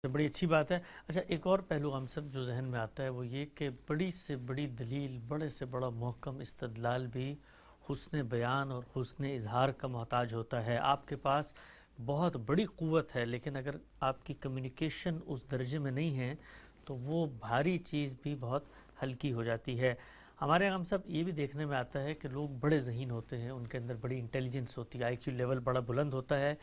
بڑی اچھی بات ہے۔ اچھا، ایک اور پہلو ہم سب جو ذہن میں آتا ہے وہ یہ کہ بڑی سے بڑی دلیل، بڑے سے بڑا محکم استدلال بھی حسن بیان اور حسن اظہار کا محتاج ہوتا ہے۔ آپ کے پاس بہت بڑی قوت ہے، لیکن اگر آپ کی کمیونیکیشن اس درجے میں نہیں ہے تو وہ بھاری چیز بھی بہت ہلکی ہو جاتی ہے۔ ہمارے یہاں ہم سب یہ بھی دیکھنے میں آتا ہے کہ لوگ بڑے ذہین ہوتے ہیں، ان کے اندر بڑی انٹیلیجنس ہوتی ہے، آئی کیو لیول بڑا بلند ہوتا ہے،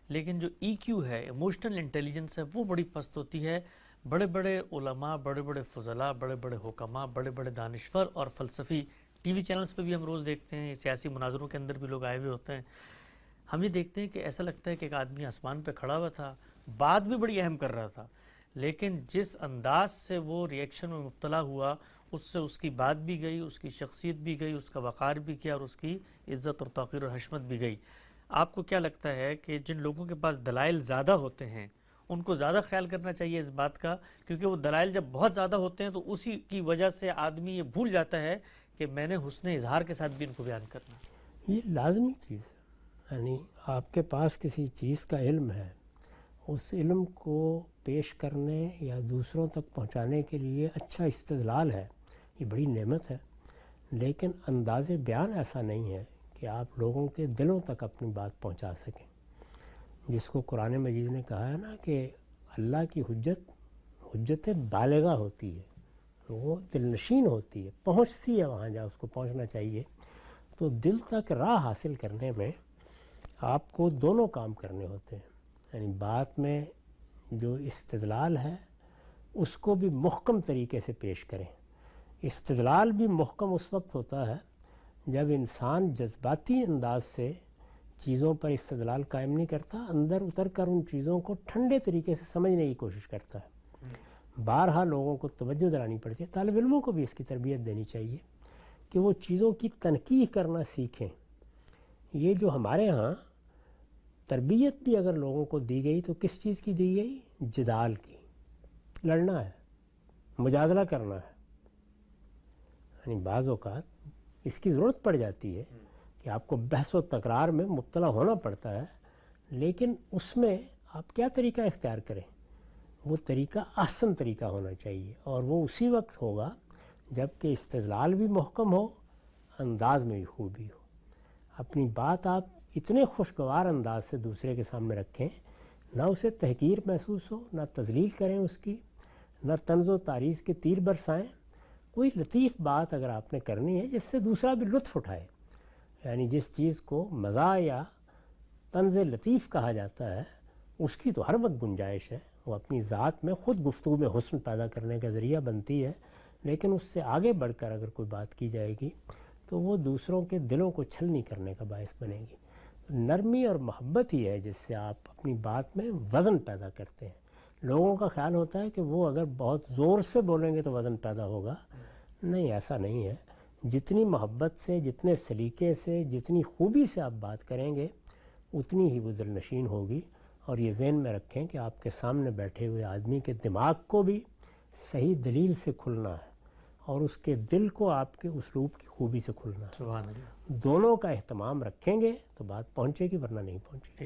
لیکن جو ای کیو ہے، ایموشنل انٹیلیجنس ہے، وہ بڑی پست ہوتی ہے۔ بڑے بڑے علماء، بڑے بڑے فضلاء، بڑے بڑے حکماء، بڑے بڑے دانشور اور فلسفی ٹی وی چینلز پہ بھی ہم روز دیکھتے ہیں، سیاسی مناظروں کے اندر بھی لوگ آئے ہوئے ہوتے ہیں۔ ہم یہ دیکھتے ہیں کہ ایسا لگتا ہے کہ ایک آدمی آسمان پہ کھڑا ہوا تھا، بات بھی بڑی اہم کر رہا تھا، لیکن جس انداز سے وہ ریئیکشن میں مبتلا ہوا، اس سے اس کی بات بھی گئی، اس کی شخصیت بھی گئی، اس کا وقار بھی کیا، اور اس کی عزت اور توقیر اور حشمت بھی گئی۔ آپ کو کیا لگتا ہے کہ جن لوگوں کے پاس دلائل زیادہ ہوتے ہیں ان کو زیادہ خیال کرنا چاہیے اس بات کا، کیونکہ وہ دلائل جب بہت زیادہ ہوتے ہیں تو اسی کی وجہ سے آدمی یہ بھول جاتا ہے کہ میں نے حسن اظہار کے ساتھ بھی ان کو بیان کرنا؟ یہ لازمی چیز ہے، یعنی آپ کے پاس کسی چیز کا علم ہے، اس علم کو پیش کرنے یا دوسروں تک پہنچانے کے لیے اچھا استدلال ہے، یہ بڑی نعمت ہے، لیکن انداز بیان ایسا نہیں ہے کہ آپ لوگوں کے دلوں تک اپنی بات پہنچا سکیں، جس کو قرآن مجید نے کہا ہے نا کہ اللہ کی حجت بالغہ ہوتی ہے، وہ دل نشین ہوتی ہے، پہنچتی ہے وہاں جہاں اس کو پہنچنا چاہیے۔ تو دل تک راہ حاصل کرنے میں آپ کو دونوں کام کرنے ہوتے ہیں، یعنی بات میں جو استدلال ہے اس کو بھی محکم طریقے سے پیش کریں۔ استدلال بھی محکم اس وقت ہوتا ہے جب انسان جذباتی انداز سے چیزوں پر استدلال قائم نہیں کرتا، اندر اتر کر ان چیزوں کو ٹھنڈے طریقے سے سمجھنے کی کوشش کرتا ہے۔ بارہا لوگوں کو توجہ دلانی پڑتی ہے، طالب علموں کو بھی اس کی تربیت دینی چاہیے کہ وہ چیزوں کی تنقیح کرنا سیکھیں۔ یہ جو ہمارے ہاں تربیت بھی اگر لوگوں کو دی گئی تو کس چیز کی دی گئی؟ جدال کی، لڑنا ہے، مجادلہ کرنا ہے۔ یعنی بعض اوقات اس کی ضرورت پڑ جاتی ہے کہ آپ کو بحث و تکرار میں مبتلا ہونا پڑتا ہے، لیکن اس میں آپ کیا طریقہ اختیار کریں؟ وہ طریقہ احسن طریقہ ہونا چاہیے، اور وہ اسی وقت ہوگا جب کہ استدلال بھی محکم ہو، انداز میں بھی خوبی ہو۔ اپنی بات آپ اتنے خوشگوار انداز سے دوسرے کے سامنے رکھیں، نہ اسے تحقیر محسوس ہو، نہ تذلیل کریں اس کی، نہ طنز و تعریض کے تیر برسائیں۔ کوئی لطیف بات اگر آپ نے کرنی ہے جس سے دوسرا بھی لطف اٹھائے، یعنی جس چیز کو مزاح یا طنز لطیف کہا جاتا ہے اس کی تو ہر وقت گنجائش ہے، وہ اپنی ذات میں خود گفتگو میں حسن پیدا کرنے کا ذریعہ بنتی ہے، لیکن اس سے آگے بڑھ کر اگر کوئی بات کی جائے گی تو وہ دوسروں کے دلوں کو چھلنی کرنے کا باعث بنے گی۔ نرمی اور محبت ہی ہے جس سے آپ اپنی بات میں وزن پیدا کرتے ہیں۔ لوگوں کا خیال ہوتا ہے کہ وہ اگر بہت زور سے بولیں گے تو وزن پیدا ہوگا، نہیں، ایسا نہیں ہے۔ جتنی محبت سے، جتنے سلیقے سے، جتنی خوبی سے آپ بات کریں گے اتنی ہی وہ دل نشین ہوگی۔ اور یہ ذہن میں رکھیں کہ آپ کے سامنے بیٹھے ہوئے آدمی کے دماغ کو بھی صحیح دلیل سے کھلنا ہے، اور اس کے دل کو آپ کے اسلوب کی خوبی سے کھلنا ہے۔ سبحان اللہ۔ دونوں کا اہتمام رکھیں گے تو بات پہنچے گی، ورنہ نہیں پہنچے گی۔